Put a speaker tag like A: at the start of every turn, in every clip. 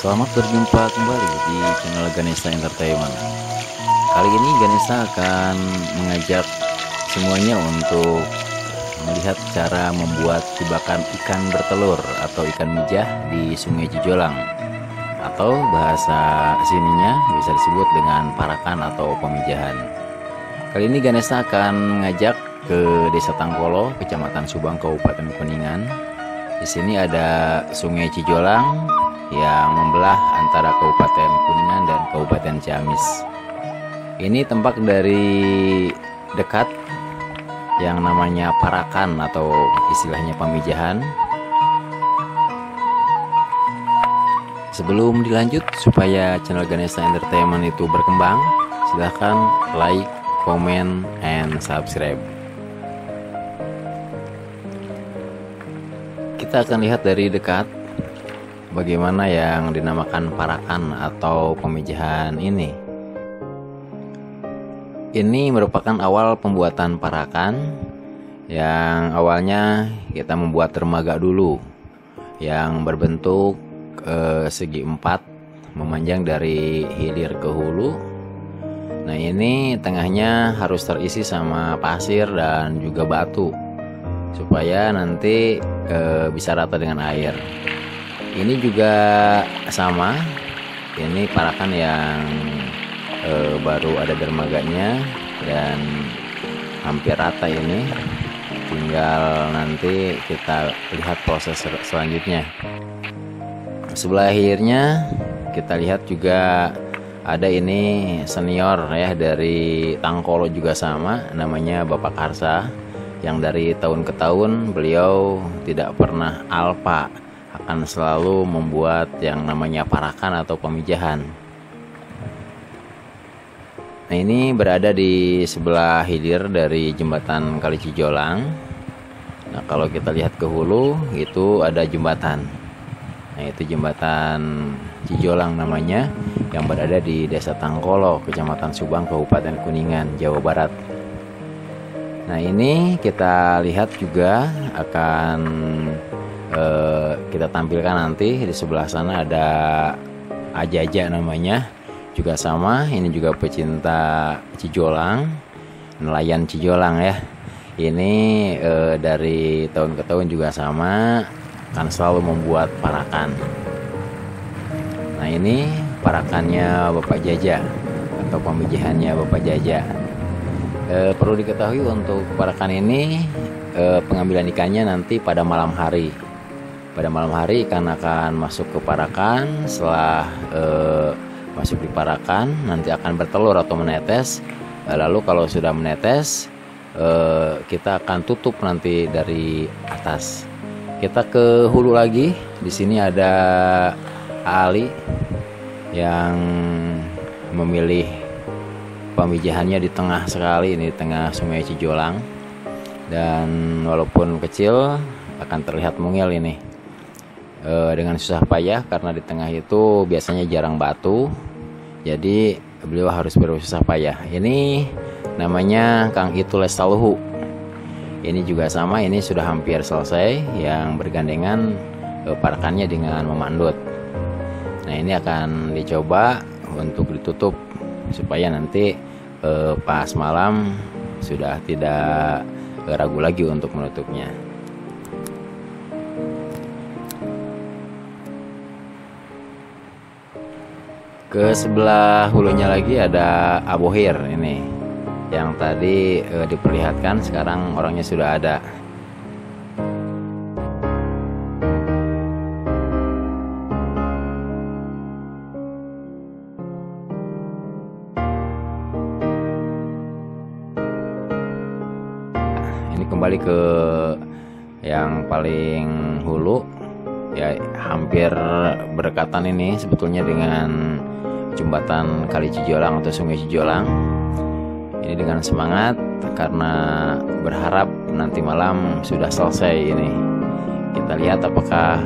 A: Selamat berjumpa kembali di channel Ganesha Entertainment. Kali ini Ganesha akan mengajak semuanya untuk melihat cara membuat jebakan ikan bertelur atau ikan mijah di Sungai Cijolang, atau bahasa sininya bisa disebut dengan parakan atau pemijahan. Kali ini Ganesha akan mengajak ke Desa Tangkolo, Kecamatan Subang, Kabupaten Kuningan. Di sini ada Sungai Cijolang yang membelah antara Kabupaten Kuningan dan Kabupaten Ciamis. Ini tampak dari dekat yang namanya parakan atau istilahnya pemijahan. Sebelum dilanjut, supaya channel Ganesha Entertainment itu berkembang, silahkan like, comment, and subscribe. Kita akan lihat dari dekat bagaimana yang dinamakan parakan atau pemijahan ini. Ini merupakan awal pembuatan parakan, yang awalnya kita membuat dermaga dulu yang berbentuk segi empat, memanjang dari hilir ke hulu. Nah, ini tengahnya harus terisi sama pasir dan juga batu supaya nanti bisa rata dengan air. Ini juga sama, ini parakan yang baru ada dermaganya dan hampir rata ini. Tinggal nanti kita lihat proses selanjutnya. Sebelah akhirnya kita lihat juga ada ini senior ya dari Tangkolo, juga sama, namanya Bapak Karsa, yang dari tahun ke tahun beliau tidak pernah alpa, akan selalu membuat yang namanya parakan atau pemijahan. Nah, ini berada di sebelah hilir dari jembatan Kali Cijolang. Nah, kalau kita lihat ke hulu itu ada jembatan. Nah, itu jembatan Cijolang namanya, yang berada di Desa Tangkolo, Kecamatan Subang, Kabupaten Kuningan, Jawa Barat. Nah, ini kita lihat juga akan kita tampilkan nanti. Di sebelah sana ada Ajaja namanya, juga sama, ini juga pecinta Cijolang, nelayan Cijolang ya. Ini dari tahun ke tahun juga sama, akan selalu membuat parakan. Nah, ini parakannya Bapak Jaja atau pemijahannya Bapak Jaja. Perlu diketahui untuk parakan ini pengambilan ikannya nanti pada malam hari. Pada malam hari ikan akan masuk ke parakan. Setelah masuk di parakan, nanti akan bertelur atau menetes. Lalu kalau sudah menetes, kita akan tutup nanti dari atas. Kita ke hulu lagi. Di sini ada Ali yang memilih pemijahannya di tengah sekali, ini di tengah Sungai Cijolang. Dan walaupun kecil akan terlihat mungil ini, dengan susah payah karena di tengah itu biasanya jarang batu, jadi beliau harus bersusah payah. Ini namanya Kang Itu Lestaluhu. Ini juga sama, ini sudah hampir selesai, yang bergandengan parakannya dengan memandut. Nah, ini akan dicoba untuk ditutup supaya nanti pas malam sudah tidak ragu lagi untuk menutupnya. Ke sebelah hulunya lagi ada Abohir ini, yang tadi diperlihatkan, sekarang orangnya sudah ada. Ini kembali ke yang paling hulu ya, hampir berdekatan ini sebetulnya dengan jembatan Kali Cijolang atau Sungai Cijolang. Ini dengan semangat karena berharap nanti malam sudah selesai ini. Kita lihat apakah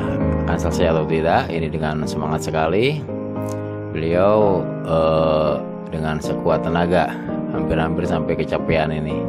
A: akan selesai atau tidak. Ini dengan semangat sekali. Beliau dengan sekuat tenaga, hampir-hampir sampai kecapean ini.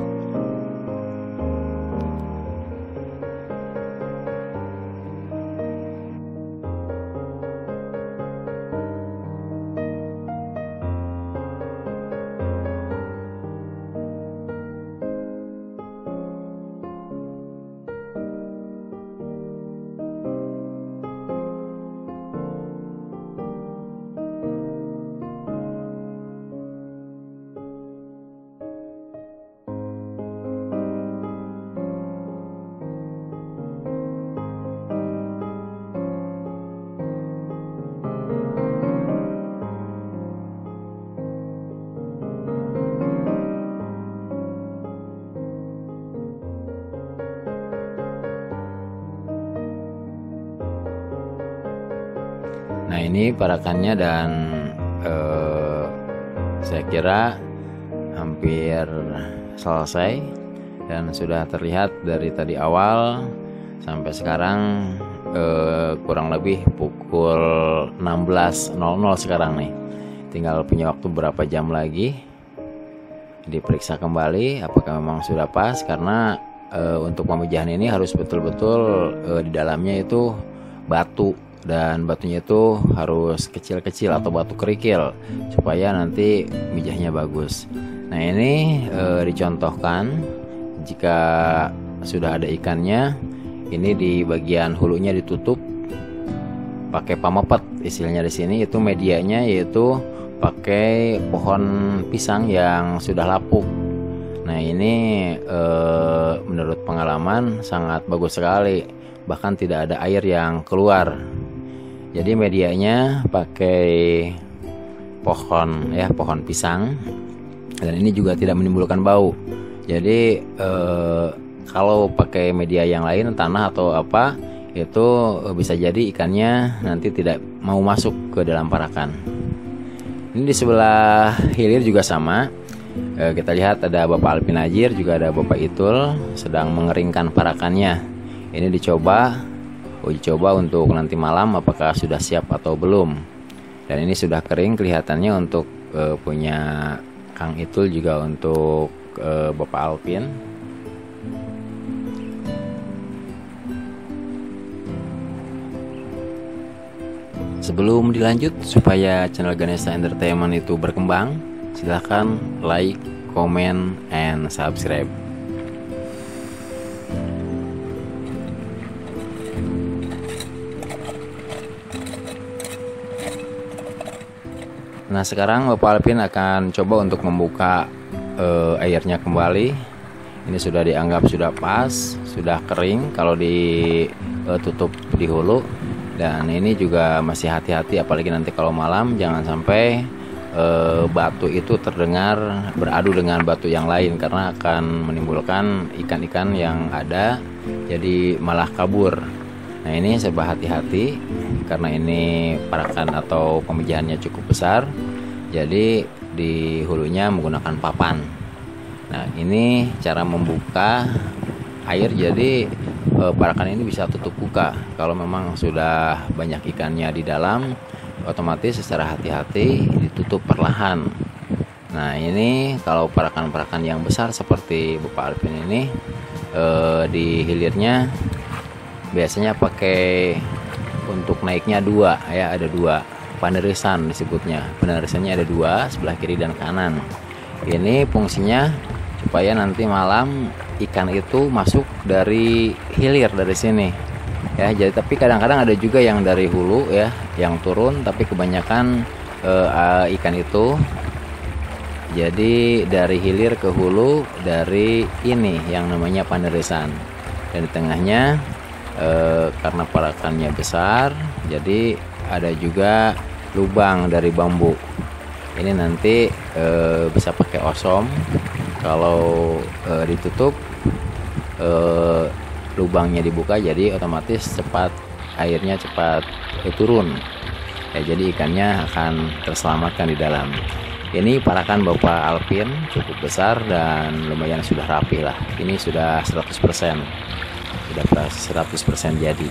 A: Nah ini parakannya, dan saya kira hampir selesai dan sudah terlihat dari tadi awal sampai sekarang kurang lebih pukul 16.00 sekarang nih. Tinggal punya waktu berapa jam lagi. Diperiksa kembali apakah memang sudah pas, karena untuk pemijahan ini harus betul-betul di dalamnya itu batu, dan batunya itu harus kecil-kecil atau batu kerikil supaya nanti mijahnya bagus. Nah ini dicontohkan jika sudah ada ikannya, ini di bagian hulunya ditutup pakai pamepet, istilahnya di sini itu medianya yaitu pakai pohon pisang yang sudah lapuk. Nah ini menurut pengalaman sangat bagus sekali, bahkan tidak ada air yang keluar. Jadi medianya pakai pohon pohon pisang, dan ini juga tidak menimbulkan bau. Jadi kalau pakai media yang lain, tanah atau apa, itu bisa jadi ikannya nanti tidak mau masuk ke dalam parakan. Ini di sebelah hilir juga sama. Kita lihat ada Bapak Alvin Ajir, juga ada Bapak Itul sedang mengeringkan parakannya. Ini uji coba untuk nanti malam apakah sudah siap atau belum. Dan ini sudah kering kelihatannya untuk punya Kang Itul, juga untuk Bapak Alvin. Sebelum dilanjut, supaya channel Ganesha Entertainment itu berkembang, silahkan like, comment, and subscribe. Nah sekarang Bapak Alvin akan coba untuk membuka airnya kembali. Ini sudah dianggap sudah pas, sudah kering kalau ditutup di hulu. Dan ini juga masih hati-hati, apalagi nanti kalau malam jangan sampai batu itu terdengar beradu dengan batu yang lain, karena akan menimbulkan ikan-ikan yang ada jadi malah kabur. Nah ini serba hati-hati karena ini parakan atau pemijahannya cukup besar, jadi di hulunya menggunakan papan. Nah ini cara membuka air, jadi parakan ini bisa tutup buka. Kalau memang sudah banyak ikannya di dalam, otomatis secara hati-hati ditutup perlahan. Nah ini kalau parakan-parakan yang besar seperti Bapak Alvin ini, di hilirnya biasanya pakai untuk naiknya dua ada dua panerisan disebutnya. Panerisannya ada dua, sebelah kiri dan kanan. Ini fungsinya supaya nanti malam ikan itu masuk dari hilir, dari sini jadi tapi kadang-kadang ada juga yang dari hulu yang turun, tapi kebanyakan ikan itu jadi dari hilir ke hulu dari ini yang namanya panerisan. Dan di tengahnya karena parakannya besar, jadi ada juga lubang dari bambu. Ini nanti bisa pakai osom. Kalau ditutup, lubangnya dibuka, jadi otomatis cepat airnya cepat turun. Jadi ikannya akan terselamatkan di dalam. Ini parakan Bapak Alvin cukup besar dan lumayan sudah rapi lah. Ini sudah 100%. Sudah 100% jadi.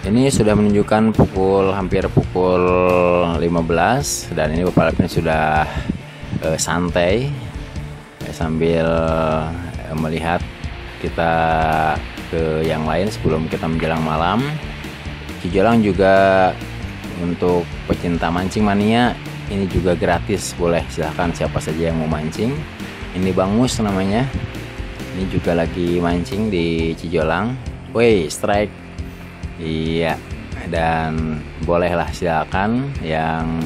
A: Ini sudah menunjukkan hampir pukul 15, dan ini Bapak Alvin sudah santai sambil melihat kita ke yang lain sebelum kita menjelang malam. Cijolang juga untuk pecinta mancing mania, ini juga gratis, boleh silahkan siapa saja yang mau mancing. Ini Bang Mus namanya, ini juga lagi mancing di Cijolang. Woi, strike. Iya, dan bolehlah silakan yang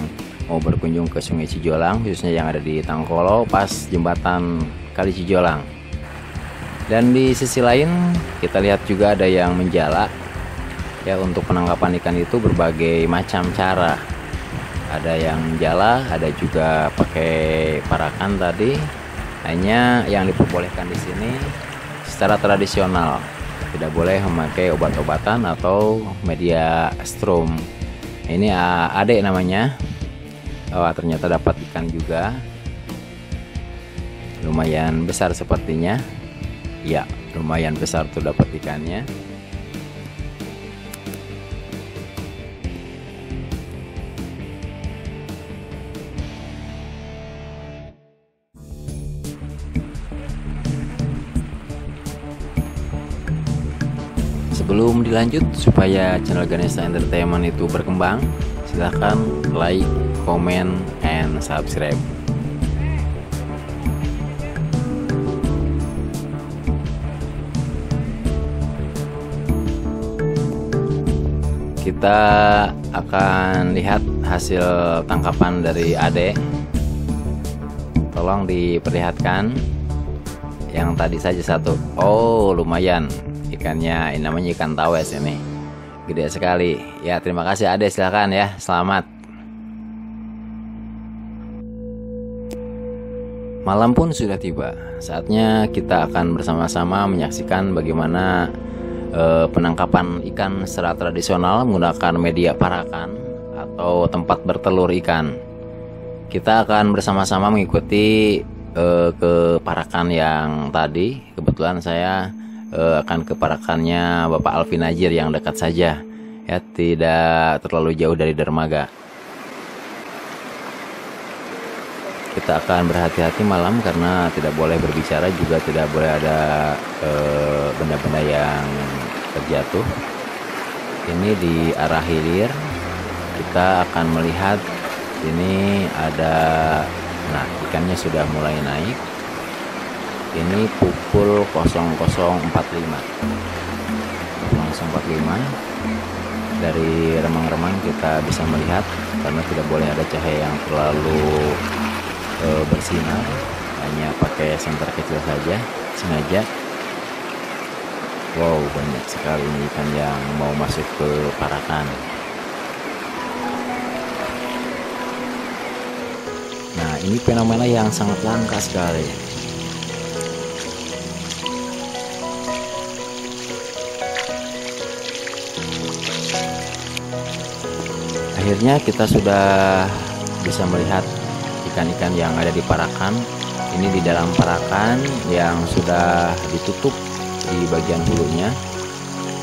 A: mau berkunjung ke Sungai Cijolang, khususnya yang ada di Tangkolo pas jembatan Kali Cijolang. Dan di sisi lain kita lihat juga ada yang menjala. Untuk penangkapan ikan itu berbagai macam cara. ada yang jala, ada juga pakai parakan tadi. Hanya yang diperbolehkan di sini secara tradisional, tidak boleh memakai obat-obatan atau media strom. Ini adek namanya. Oh, ternyata dapat ikan juga, lumayan besar sepertinya. Ya, lumayan besar tuh dapat ikannya. Sebelum dilanjut, supaya channel Ganesha Entertainment itu berkembang, silahkan like, comment, and subscribe. Kita akan lihat hasil tangkapan dari Ade. Tolong diperlihatkan. Yang tadi saja satu. Oh, lumayan. Ikannya ini namanya ikan tawes ini. Gede sekali. Ya, terima kasih Ade, silakan ya. Selamat. Malam pun sudah tiba. Saatnya kita akan bersama-sama menyaksikan bagaimana penangkapan ikan secara tradisional menggunakan media parakan atau tempat bertelur ikan. Kita akan bersama-sama mengikuti ke parakan yang tadi. Kebetulan saya akan ke parakannya Bapak Alvin Najir yang dekat saja, ya, tidak terlalu jauh dari dermaga. Kita akan berhati-hati malam karena tidak boleh berbicara, juga tidak boleh ada benda-benda yang terjatuh. Ini di arah hilir kita akan melihat ini ada, nah, ikannya sudah mulai naik. Ini pukul 00.45 dari remang-remang kita bisa melihat, karena tidak boleh ada cahaya yang terlalu bersinar, hanya pakai senter kecil saja sengaja. Wow, banyak sekali ikan yang mau masuk ke parakan. Nah, ini fenomena yang sangat langka sekali. Akhirnya kita sudah bisa melihat ikan-ikan yang ada di parakan. Ini di dalam parakan yang sudah ditutup di bagian hulunya.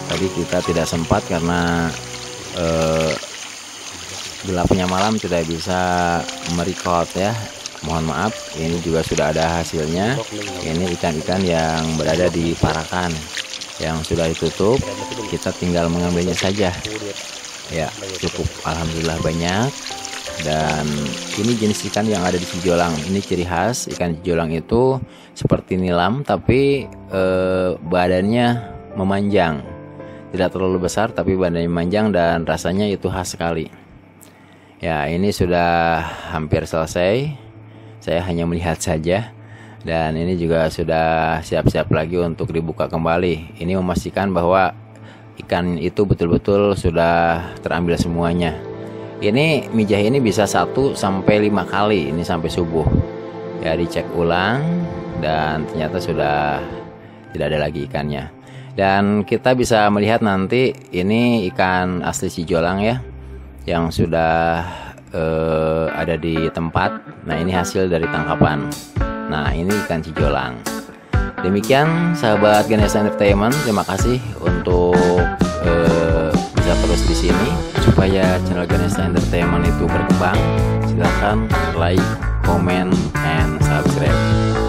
A: Tadi kita tidak sempat karena gelapnya malam, tidak bisa merecord ya. Mohon maaf. Ini juga sudah ada hasilnya. Ini ikan-ikan yang berada di parakan yang sudah ditutup. Kita tinggal mengambilnya saja. Ya, cukup, alhamdulillah banyak. Dan ini jenis ikan yang ada di Cijolang. Ini ciri khas ikan Cijolang itu seperti nilam, tapi badannya memanjang. Tidak terlalu besar, tapi badannya memanjang dan rasanya itu khas sekali. Ya, ini sudah hampir selesai. Saya hanya melihat saja. Dan ini juga sudah siap-siap lagi untuk dibuka kembali. Ini memastikan bahwa ikan itu betul-betul sudah terambil semuanya. Ini mijah ini bisa 1 sampai 5 kali, ini sampai subuh. Ya, dicek ulang dan ternyata sudah tidak ada lagi ikannya. Dan kita bisa melihat nanti ini ikan asli Cijolang ya, yang sudah ada di tempat. Nah, ini hasil dari tangkapan. Nah, ini ikan Cijolang. Demikian sahabat Ganesha Entertainment, terima kasih untuk bisa terus di sini. Supaya channel Ganesha Entertainment itu berkembang, silahkan like, comment, and subscribe.